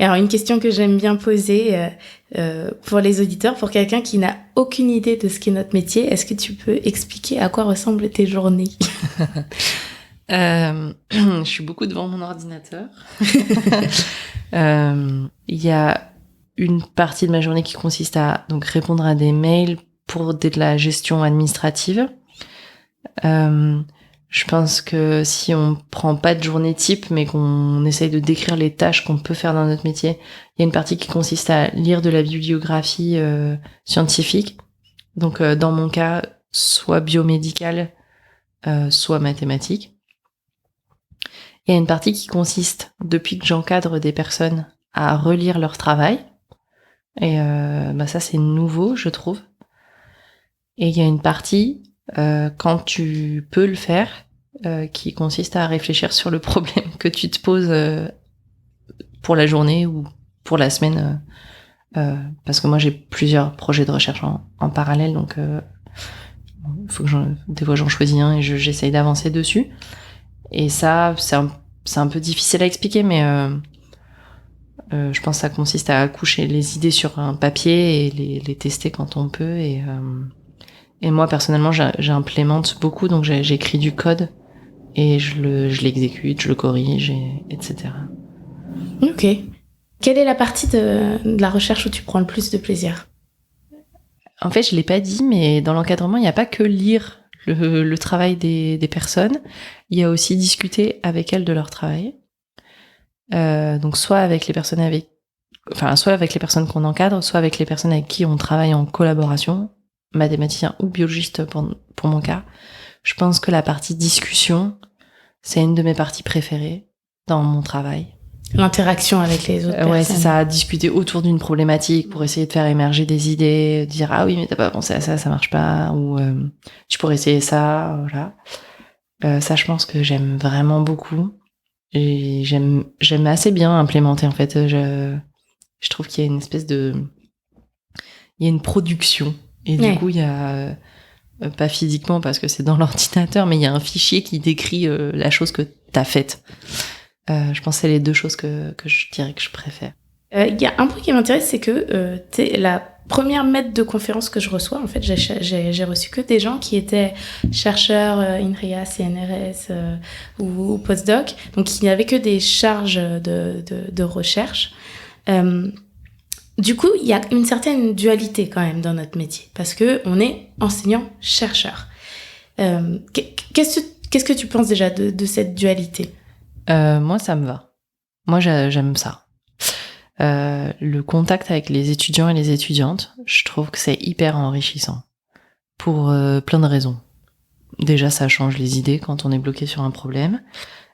Alors, une question que j'aime bien poser pour les auditeurs, pour quelqu'un qui n'a aucune idée de ce qu'est notre métier, est-ce que tu peux expliquer à quoi ressemblent tes journées? Je suis beaucoup devant mon ordinateur. Il y a une partie de ma journée qui consiste à donc répondre à des mails pour de la gestion administrative. Je pense que si on prend pas de journée type, mais qu'on essaye de décrire les tâches qu'on peut faire dans notre métier, il y a une partie qui consiste à lire de la bibliographie scientifique. Donc dans mon cas, soit biomédicale, soit mathématique. Il y a une partie qui consiste, depuis que j'encadre des personnes, à relire leur travail. Et ça, c'est nouveau, je trouve. Et il y a une partie, quand tu peux le faire, qui consiste à réfléchir sur le problème que tu te poses pour la journée ou pour la semaine. Parce que moi, j'ai plusieurs projets de recherche en parallèle, donc faut que des fois, j'en choisis un et j'essaye d'avancer dessus. Et ça, c'est un peu difficile à expliquer, mais je pense que ça consiste à coucher les idées sur un papier et les tester quand on peut. Et moi, personnellement, j'implémente beaucoup, donc j'écris du code et je l'exécute, je le corrige, etc. Ok. Quelle est la partie de la recherche où tu prends le plus de plaisir? En fait, je l'ai pas dit, mais dans l'encadrement, il n'y a pas que lire le travail des personnes. Il y a aussi discuter avec elles de leur travail. Donc soit avec les personnes soit avec les personnes qu'on encadre, soit avec les personnes avec qui on travaille en collaboration, mathématicien ou biologiste pour mon cas. Je pense que la partie discussion, c'est une de mes parties préférées dans mon travail. L'interaction avec les autres personnes. Ouais, c'est ça, discuter autour d'une problématique pour essayer de faire émerger des idées, dire ah oui mais t'as pas pensé à ça, ça marche pas, ou tu pourrais essayer ça, voilà. Ça, je pense que j'aime vraiment beaucoup. Et j'aime assez bien implémenter, en fait. Je trouve qu'il y a une espèce de... Il y a une production. Et du coup, il y a... pas physiquement parce que c'est dans l'ordinateur, mais il y a un fichier qui décrit la chose que t'as faite. Je pense que c'est les deux choses que je dirais que je préfère. Il y a un point qui m'intéresse, c'est que t'es la première maître de conférence que je reçois. En fait, j'ai reçu que des gens qui étaient chercheurs INRIA, CNRS ou postdoc, donc il n'y avait que des charges de recherche. Du coup, il y a une certaine dualité quand même dans notre métier, parce que on est enseignant-chercheur. Qu'est-ce que tu penses déjà de cette dualité? Moi, ça me va. Moi, j'aime ça. Le contact avec les étudiants et les étudiantes, je trouve que c'est hyper enrichissant pour plein de raisons. Déjà, ça change les idées quand on est bloqué sur un problème,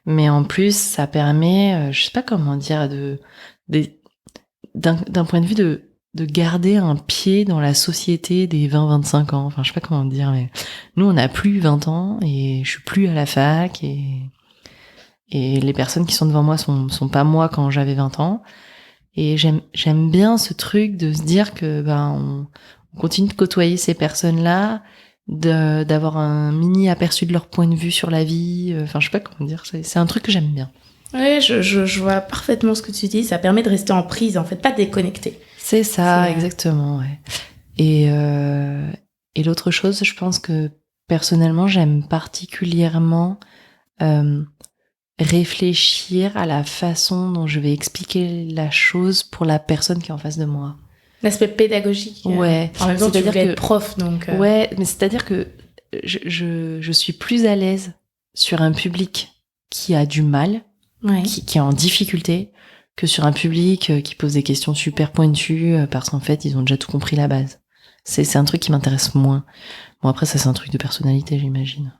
mais en plus, ça permet, je sais pas comment dire, d'un point de vue de garder un pied dans la société des 20-25 ans. Enfin, je sais pas comment dire, mais nous, on n'a plus 20 ans et je suis plus à la fac et les personnes qui sont devant moi sont pas moi quand j'avais 20 ans. Et j'aime bien ce truc de se dire que on continue de côtoyer ces personnes-là, d'avoir un mini aperçu de leur point de vue sur la vie. Enfin, je sais pas comment dire. C'est un truc que j'aime bien. Oui, je vois parfaitement ce que tu dis. Ça permet de rester en prise, en fait, pas déconnecté. C'est ça, exactement. Ouais. Et l'autre chose, je pense que personnellement, j'aime particulièrement réfléchir à la façon dont je vais expliquer la chose pour la personne qui est en face de moi. L'aspect pédagogique. Ouais. En même temps, tu voulais être prof, donc... Ouais, mais c'est-à-dire que je suis plus à l'aise sur un public qui a du mal, qui est en difficulté, que sur un public qui pose des questions super pointues parce qu'en fait, ils ont déjà tout compris la base. C'est un truc qui m'intéresse moins. Bon, après, ça, c'est un truc de personnalité, j'imagine.